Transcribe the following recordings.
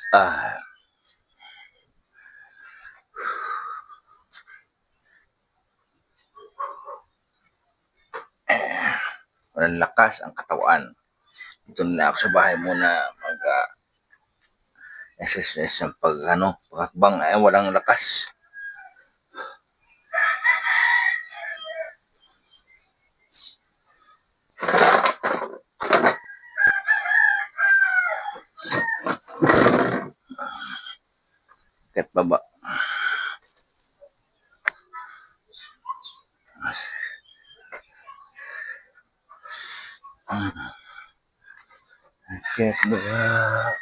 Ah, walang lakas ang katawan. Dito na ako sa bahay muna exercise ng pagkakbang ay walang lakas. Kahit baba. Kahit baba.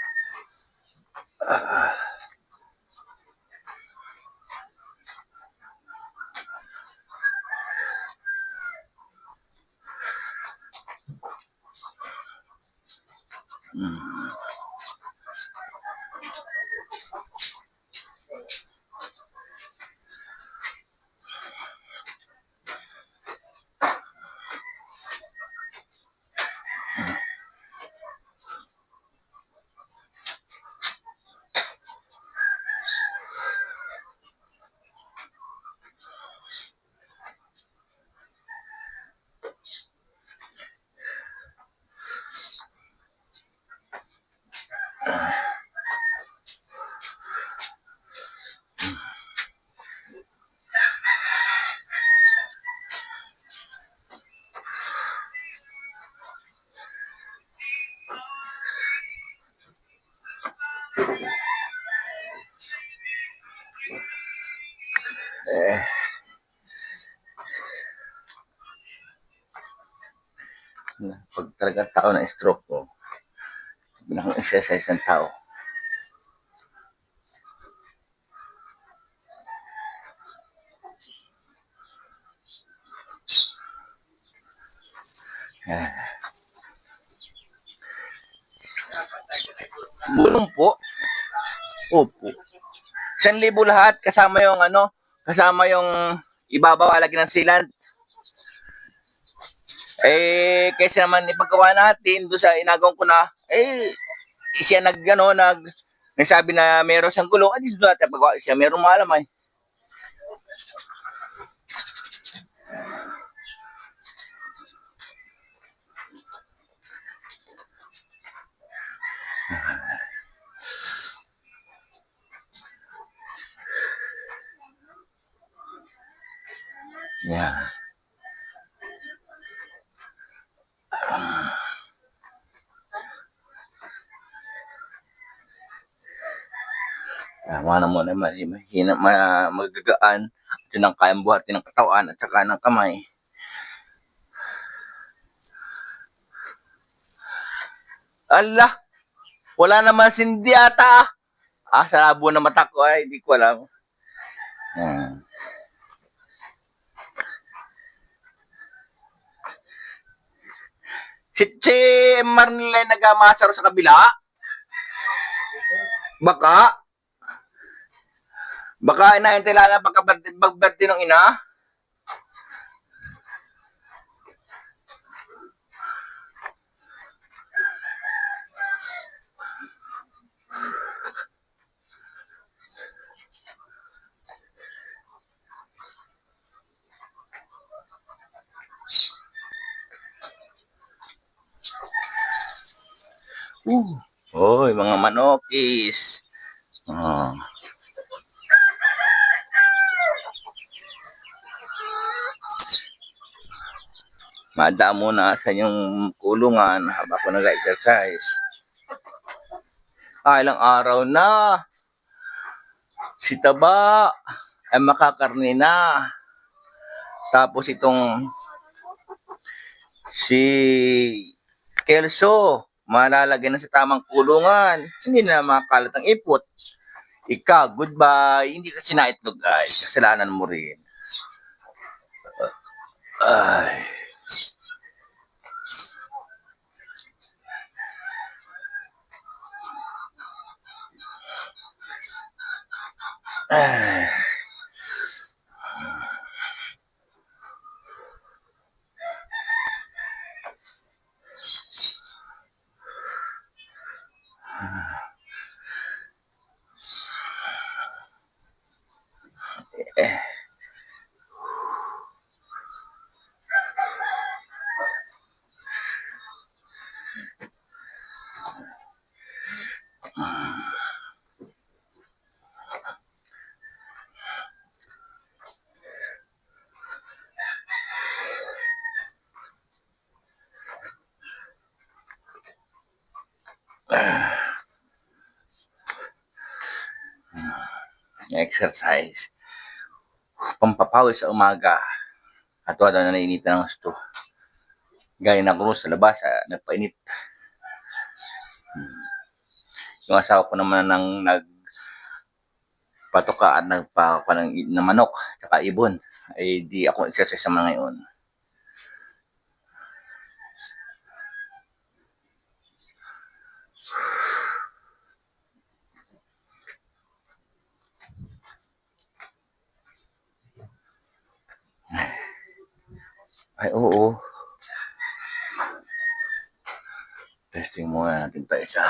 Pag talagang tao na stroke ko, binakang exercise ng tao. Bulong po. Opo. 1,000 lahat kasama yung kasama yung ibabaw lagyan ng sealant. Kaysa naman ipagawa natin doon sa inagaw ko na, siya nagsabi na meron siyang gulong, doon natin pagawa siya, meron maalam ay. Yeah. Mana mo naman, magagaan, ito nang kayang buhatin ng katawan at saka ng kamay. Allah, wala naman sindi ata. Sa labo na mata ko ay, hindi ko alam. Si Marnelay nagamasaro sa kabila? Baka inaintay lang pagka-birthday ng ina? Oy, mga manokis. Madaan muna sa inyong kulungan habang ako nag-exercise. Ilang araw na. Si Taba ay makakarni na. Tapos itong si Kelso malalagay na sa tamang kulungan. Hindi na makalat ang ipot. Ika, goodbye. Hindi ka sinaitlog, guys. Kasalanan mo rin. Ay. exercise. Pampapawis sa umaga. At wala na nainitan ng gusto. Gaya na ko sa labas, nagpainit. Yung asawa ko naman nang nagpatoka at nagpaka ng manok, tsaka ibon. Ay di ako exercise sa mga ngayon. Ay, oo. Testing muna natin pa isa.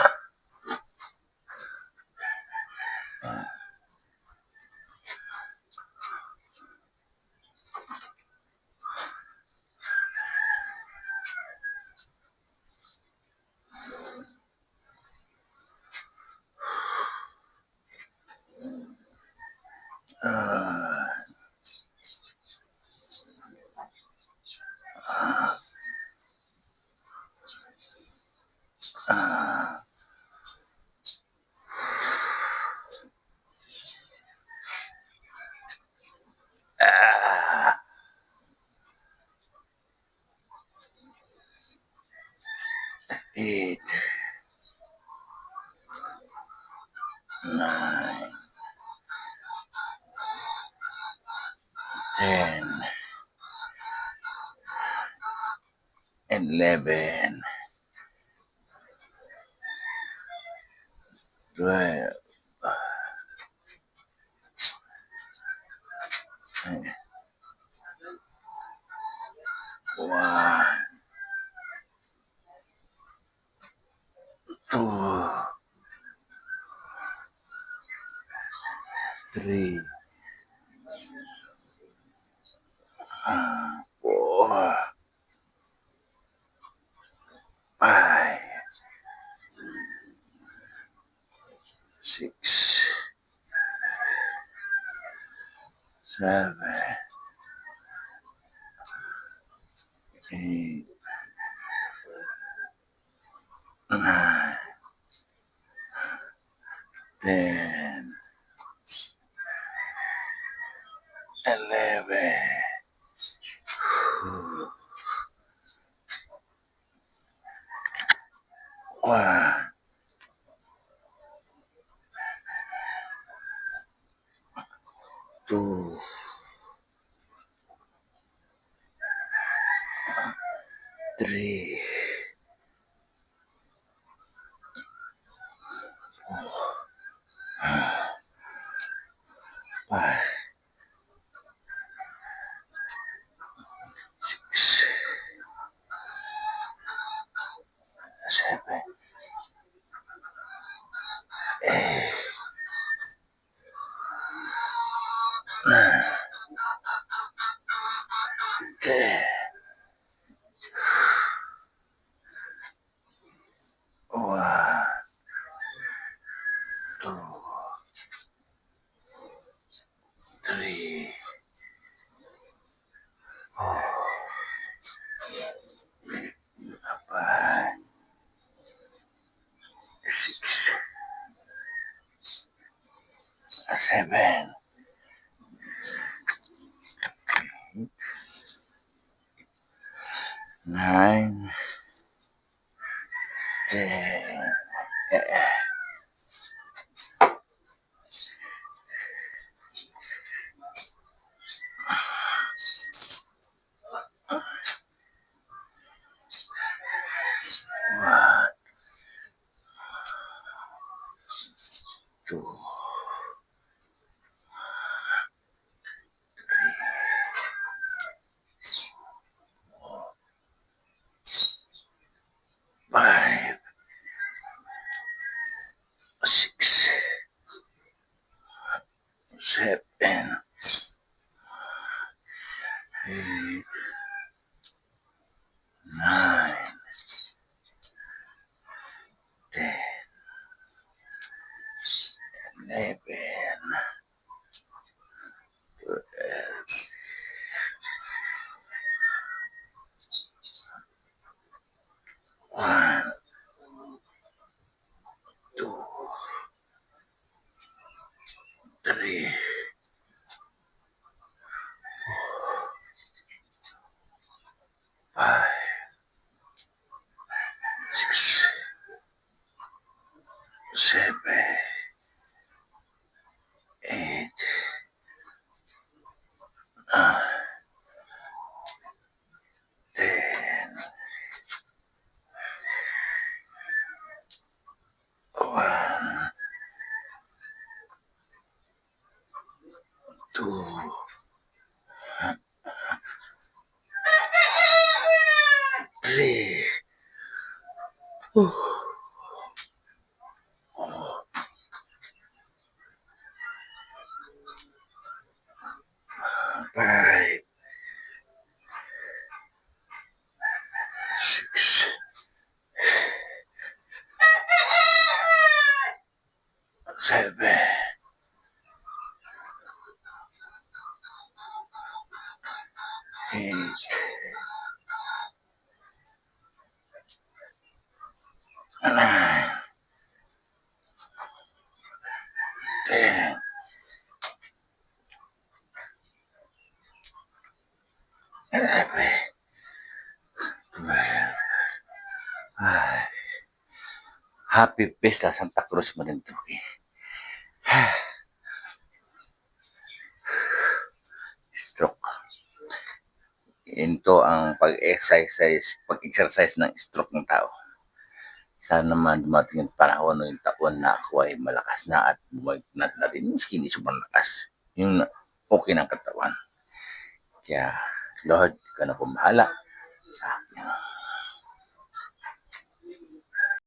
Eight, 9, 10, 11, 12, 1, 2, 3, 4, 5, 6, 7, 8, 9, 10, 11, 1, 2, 3, 5, 6, 7, 8, 9, 10, 1, 2, 3, 4, 5, 6, 7, 9, 10, 1, 2, 5, 6, 7, 8, 9, 10, 11, 1, 2, 3, 5, 6, 7, 8, 10, 1, 2, 3, 5, 6, 7, 8, 9, 10, 11, 12. Ay, Happy Pista Santa Cruz Marinduque. Stroke. Ito ang pag-exercise ng stroke ng tao. Sana naman dumating yung panahon o yung taon na ako ay malakas na at bumagnat na rin. Maski hindi sobrang lakas. Yung okay ng katawan. Kaya, Lord, ka na pumahala sa akin.